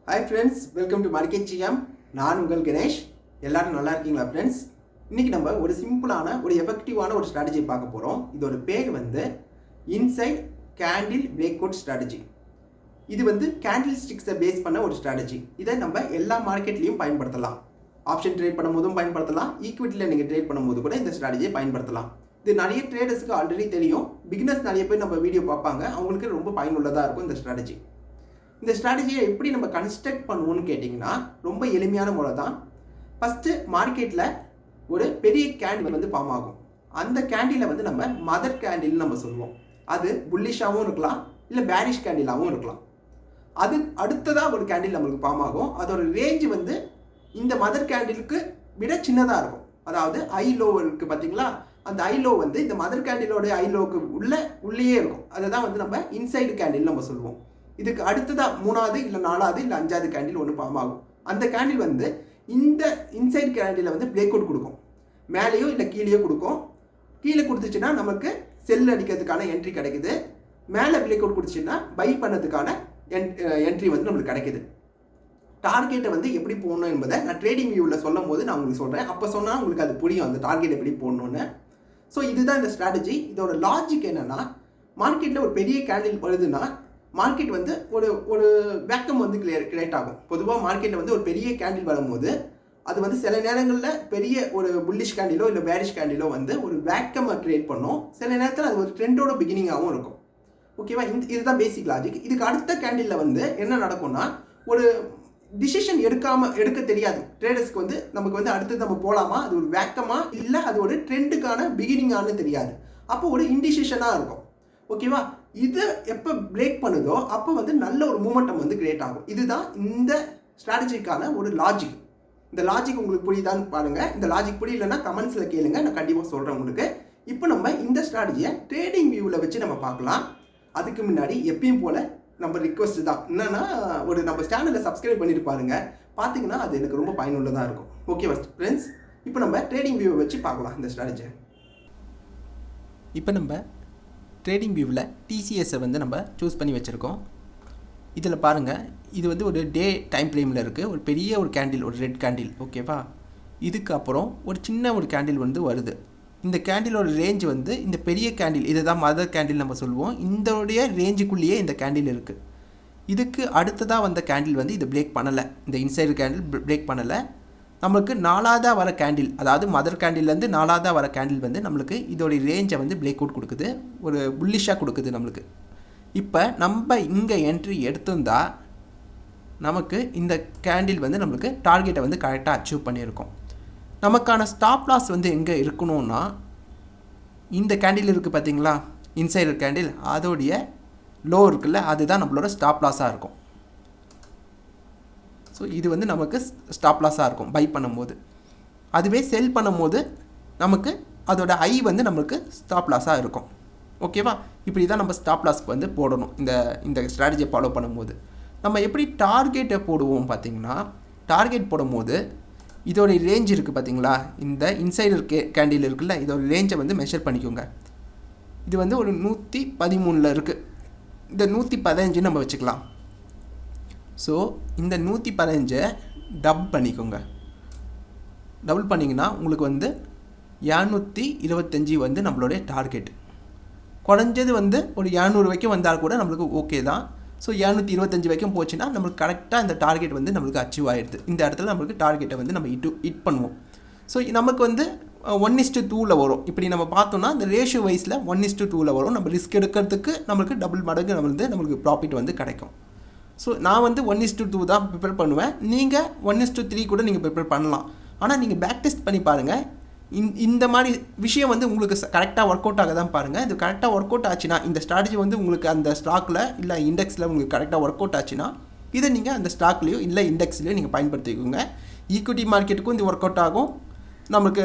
Hi friends, welcome to market GM. நான் உங்கள் கணேஷ். எல்லாரும் நல்லா இருக்கீங்களா ஃப்ரெண்ட்ஸ்? இன்றைக்கி நம்ம ஒரு சிம்பிளான ஒரு எஃபெக்டிவான ஒரு ஸ்ட்ராட்டஜி பார்க்க போகிறோம். இதோட பேர் வந்து inside candle break out strategy. இது வந்து கேண்டில் ஸ்டிக்ஸை பேஸ் பண்ண ஒரு ஸ்ட்ராட்டஜி. இதை நம்ம எல்லா மார்க்கெட்லேயும் பயன்படுத்தலாம். ஆப்ஷன் ட்ரேட் பண்ணும்போதும் பயன்படுத்தலாம், ஈக்விட்டியில் நீங்கள் ட்ரேட் பண்ணும்போது கூட இந்த ஸ்ட்ராட்டஜியை பயன்படுத்தலாம். இது நிறைய ட்ரேடர்ஸுக்கு ஆல்ரெடி தெரியும். பிகினர்ஸ் நிறைய பேர் நம்ம வீடியோ பார்ப்பாங்க, அவங்களுக்கு ரொம்ப பயனுள்ளதாக இருக்கும் இந்த ஸ்ட்ராட்டஜி. இந்த ஸ்ட்ராட்டஜியை எப்படி நம்ம கன்ஸ்ட்ரக்ட் பண்ணுவோம்னு கேட்டிங்கன்னா ரொம்ப எளிமையான முறை தான். ஃபஸ்ட்டு மார்க்கெட்டில் ஒரு பெரிய கேண்டில் வந்து ஃபார்ம் ஆகும். அந்த கேண்டிலை வந்து நம்ம மதர் கேண்டில்னு நம்ம சொல்லுவோம். அது புல்லிஷாகவும் இருக்கலாம், இல்லை பேரிஷ் கேண்டிலாகவும் இருக்கலாம். அது அடுத்ததாக ஒரு கேண்டில் நம்மளுக்கு ஃபார்ம் ஆகும். அதோட ரேஞ்சு வந்து இந்த மதர் கேண்டிலுக்கு விட சின்னதாக இருக்கும். அதாவது ஐ லோ இருக்குது பார்த்தீங்களா, அந்த ஐ லோ வந்து இந்த மதர் கேண்டிலோட ஐ லோவுக்கு உள்ளேயே இருக்கும். அதை தான் வந்து நம்ம இன்சைடு கேண்டில் நம்ம சொல்லுவோம். இதுக்கு அடுத்ததாக 3வது இல்லை 4வது இல்லை 5வது கேண்டில் ஒன்று ஃபார்ம் ஆகும். அந்த கேண்டில் வந்து இந்த இன்சைடு கேண்டிலை வந்து பிரேக் அவுட் கொடுக்கும். மேலேயோ இல்லை கீழேயோ கொடுக்கும். கீழே கொடுத்துச்சுன்னா நமக்கு செல் அடிக்கிறதுக்கான என்ட்ரி கிடைக்குது. மேலே பிரேக் அவுட் கொடுத்துச்சுன்னா பை பண்ணதுக்கான என்ட்ரி வந்து நம்மளுக்கு கிடைக்குது. டார்கெட்டை வந்து எப்படி போடணும் என்பதை நான் ட்ரேடிங் வியூவில் சொல்லும் போது நான் உங்களுக்கு சொல்கிறேன். அப்போ சொன்னால் உங்களுக்கு அது புரியும், அந்த டார்கெட் எப்படி போடணுன்னு. ஸோ இதுதான் இந்த ஸ்ட்ராட்டஜி. இதோட லாஜிக் என்னென்னா, மார்க்கெட்டில் ஒரு பெரிய கேண்டில் வருதுன்னா மார்க்கெட் வந்து ஒரு வேக்கம் வந்து கிரியேட் ஆகும். பொதுவாக மார்க்கெட்டில் வந்து ஒரு பெரிய கேண்டில் வரும்போது அது வந்து சில நேரங்களில் பெரிய ஒரு புல்லிஷ் கேண்டிலோ இல்லை பேரிஷ் கேண்டிலோ வந்து ஒரு வேக்கமை கிரியேட் பண்ணும். சில நேரத்தில் அது ஒரு ட்ரெண்டோட பிகினிங்காகவும் இருக்கும். ஓகேவா? இதுதான் பேசிக் லாஜிக். இதுக்கு அடுத்த கேண்டிலில் வந்து என்ன நடக்கும்னா, ஒரு டிசிஷன் எடுக்க தெரியாது ட்ரேடர்ஸ்க்கு. வந்து நமக்கு வந்து அடுத்து நம்ம போகலாமா, அது ஒரு வேக்கமா இல்லை அது ஒரு ட்ரெண்டுக்கான பிகினிங்கானு தெரியாது. அப்போ ஒரு இன்டிசிஷனாக இருக்கும். ஓகேவா? இது எப்போ பிரேக் பண்ணுதோ அப்போ வந்து நல்ல ஒரு மூமெண்டம் வந்து கிரியேட் ஆகும். இதுதான் இந்த ஸ்ட்ராட்டஜிக்கான ஒரு லாஜிக். இந்த லாஜிக் உங்களுக்கு புரியுதான்னு பாருங்கள். இந்த லாஜிக் புரியலன்னா கமெண்ட்ஸில் கேளுங்க, நான் கண்டிப்பாக சொல்கிறேன் உங்களுக்கு. இப்போ நம்ம இந்த ஸ்ட்ராட்டஜியை ட்ரேடிங் வியூவில் வச்சு நம்ம பார்க்கலாம். அதுக்கு முன்னாடி எப்பயும் போல் நம்ம ரிக்வஸ்ட் தான் என்னன்னா, நம்ம சேனலை சப்ஸ்கிரைப் பண்ணிட்டு பாருங்க. பார்த்தீங்கன்னா அது எனக்கு ரொம்ப பயனுள்ளதாக இருக்கும். ஓகேவா ஃப்ரெண்ட்ஸ்? இப்போ நம்ம ட்ரேடிங் வியூவை வச்சு பார்க்கலாம் இந்த ஸ்ட்ராட்டஜியை. இப்போ நம்ம ட்ரேடிங் வியூவில் டிசிஎஸை வந்து நம்ம சூஸ் பண்ணி வச்சுருக்கோம். இதில் பாருங்கள், இது வந்து ஒரு டே டைம் ஃப்ரேமில் இருக்குது. ஒரு பெரிய ஒரு கேண்டில், ஒரு ரெட் கேண்டில். ஓகேவா? இதுக்கப்புறம் ஒரு சின்ன ஒரு கேண்டில் வந்து வருது. இந்த கேண்டிலோட ரேஞ்ச் வந்து இந்த பெரிய கேண்டில், இதை தான் மதர் கேண்டில் நம்ம சொல்லுவோம். இதோடைய ரேஞ்சுக்குள்ளேயே இந்த கேண்டில் இருக்குது. இதுக்கு அடுத்ததாக வந்த கேண்டில் வந்து இது பிரேக் பண்ணலை. இந்த இன்சைடு கேண்டில் பிரேக் பண்ணலை. நம்மளுக்கு 4வது வர கேண்டில், அதாவது மதர் கேண்டில்லேருந்து 4வது வர கேண்டில் வந்து நம்மளுக்கு இதோடைய ரேஞ்சை வந்து பிரேக் அவுட் கொடுக்குது, ஒரு புல்லிஷாக கொடுக்குது நம்மளுக்கு. இப்போ நம்ம இங்கே என்ட்ரி எடுத்திருந்தா நமக்கு இந்த கேண்டில் வந்து நம்மளுக்கு டார்கெட்டை வந்து கரெக்டாக அச்சீவ் பண்ணியிருக்கோம். நமக்கான ஸ்டாப் லாஸ் வந்து எங்கே இருக்கணும்னா, இந்த கேண்டில் இருக்குது பார்த்தீங்களா, இன்சைடு கேண்டில், அதோடைய லோ இருக்குல்ல, அதுதான் நம்மளோட ஸ்டாப் லாஸாக இருக்கும். ஸோ இது வந்து நமக்கு ஸ்டாப் லாஸாக இருக்கும் பை பண்ணும்போது. அதுவே செல் பண்ணும்போது நமக்கு அதோட ஐ வந்து நம்மளுக்கு ஸ்டாப் லாஸாக இருக்கும். ஓகேவா? இப்படி தான் நம்ம ஸ்டாப் லாஸ் வந்து போடணும். இந்த ஸ்ட்ராட்டஜியை ஃபாலோ பண்ணும்போது நம்ம எப்படி டார்கெட்டை போடுவோம் பார்த்தீங்கன்னா, டார்கெட் போடும்போது இதோடைய ரேஞ்ச் இருக்குது பார்த்தீங்களா, இந்த இன்சைடர் கேண்டில் இருக்குல்ல, இதோட ரேஞ்சை வந்து மெஷர் பண்ணிக்கோங்க. இது வந்து ஒரு 113 இருக்குது. இந்த 115 நம்ம வச்சுக்கலாம். ஸோ இந்த 115 டபுள் பண்ணிக்கோங்க. டபுள் பண்ணிங்கன்னா உங்களுக்கு வந்து 225 வந்து நம்மளுடைய டார்கெட். குறைஞ்சது வந்து ஒரு 200 வரைக்கும் வந்தால் கூட நம்மளுக்கு ஓகே தான். ஸோ 225 வரைக்கும் போச்சுன்னா நம்மளுக்கு கரெக்டாக இந்த டார்கெட் வந்து நம்மளுக்கு அச்சீவ் ஆகிடுது. இந்த இடத்துல நம்மளுக்கு டார்கெட்டை வந்து நம்ம ஹிட் பண்ணுவோம். ஸோ நமக்கு வந்து 1:2 வரும். இப்படி நம்ம பார்த்தோம்னா இந்த ரேஷியோ வைஸில் 1:2 வரும். நம்ம ரிஸ்க் எடுக்கிறதுக்கு நம்மளுக்கு டபுள் மடங்கு நம்மளுக்கு ப்ராஃபிட் வந்து கிடைக்கும். ஸோ நான் வந்து 1:2 தான் ப்ரிப்பேர் பண்ணுவேன். நீங்கள் 1:3 கூட நீங்கள் ப்ரிப்பேர் பண்ணலாம். ஆனால் நீங்கள் பேக் டெஸ்ட் பண்ணி பாருங்கள். இந்த மாதிரி விஷயம் வந்து உங்களுக்கு கரெக்டாக ஒர்க் அவுட் ஆக தான் பாருங்கள். இது கரெக்டாக ஒர்க் அவுட் ஆச்சுன்னா, இந்த ஸ்ட்ராட்டஜி வந்து உங்களுக்கு அந்த ஸ்டாக்கில் இல்லை இண்டெக்ஸில் உங்களுக்கு கரெக்டாக ஒர்க் அவுட் ஆச்சுன்னா, இதை நீங்கள் அந்த ஸ்டாக்லேயோ இல்லை இண்டெக்ஸ்லையோ நீங்கள் பயன்படுத்திக்கோங்க. ஈக்விட்டி மார்க்கெட்டுக்கும் இது ஒர்க் அவுட் ஆகும். நமக்கு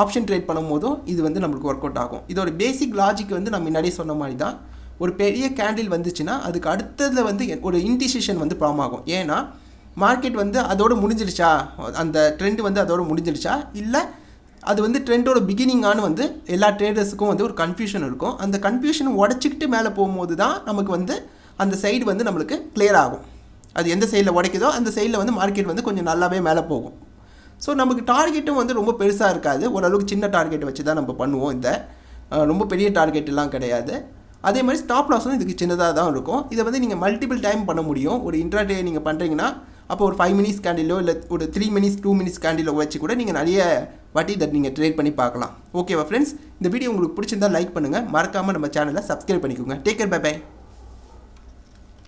ஆப்ஷன் ட்ரேட் பண்ணும் போதும் இது வந்து நம்மளுக்கு ஒர்க் அவுட் ஆகும். இதோட பேசிக் லாஜிக் வந்து நம்ம முன்னாடியே சொன்ன மாதிரி தான். ஒரு பெரிய கேண்டில் வந்துச்சுன்னா அதுக்கு அடுத்ததில் வந்து ஒரு இன்டிசிஷன் வந்து ஃபார்ம் ஆகும். ஏன்னா மார்க்கெட் வந்து அதோடு முடிஞ்சிடுச்சா, அந்த ட்ரெண்ட் வந்து அதோடு முடிஞ்சிடுச்சா, இல்லை அது வந்து ட்ரெண்டோட பிகினிங்கானு வந்து எல்லா ட்ரேடர்ஸுக்கும் வந்து ஒரு கன்ஃபியூஷன் இருக்கும். அந்த கன்ஃபியூஷனை உடச்சிக்கிட்டு மேலே போகும்போது தான் நமக்கு வந்து அந்த சைடு வந்து நம்மளுக்கு கிளியர் ஆகும். அது எந்த சைடில் உடைக்குதோ அந்த சைடில் வந்து மார்க்கெட் வந்து கொஞ்சம் நல்லாவே மேலே போகும். ஸோ நமக்கு டார்கெட்டும் வந்து ரொம்ப பெருசாக இருக்காது, ஓரளவுக்கு சின்ன டார்கெட் வச்சு தான் நம்ம பண்ணுவோம். இந்த ரொம்ப பெரிய டார்கெட்லாம் கிடையாது. அதே மாதிரி ஸ்டாப் லாஸும் இதுக்கு சின்னதாக தான் இருக்கும். இதை வந்து நீங்கள் மல்டிபிள் டைம் பண்ண முடியும். ஒரு இன்ட்ராடே நீங்கள் பண்ணுறீங்கன்னா அப்போ ஒரு 5 மினிட்ஸ் கேண்டிலோ இல்லை ஒரு 3 மினிட்ஸ் 2 மினிட்ஸ் கேண்டிலோ வச்சு கூட நீங்கள் நிறைய வாட்டி இதை நீங்கள் ட்ரேட் பண்ணி பார்க்கலாம். ஓகேவா ஃப்ரெண்ட்ஸ், இந்த வீடியோ உங்களுக்கு பிடிச்சிருந்தால் லைக் பண்ணுங்கள், மறக்காமல் நம்ம சேனலை சப்ஸ்கிரைப் பண்ணிக்கோங்க. Take care, bye by.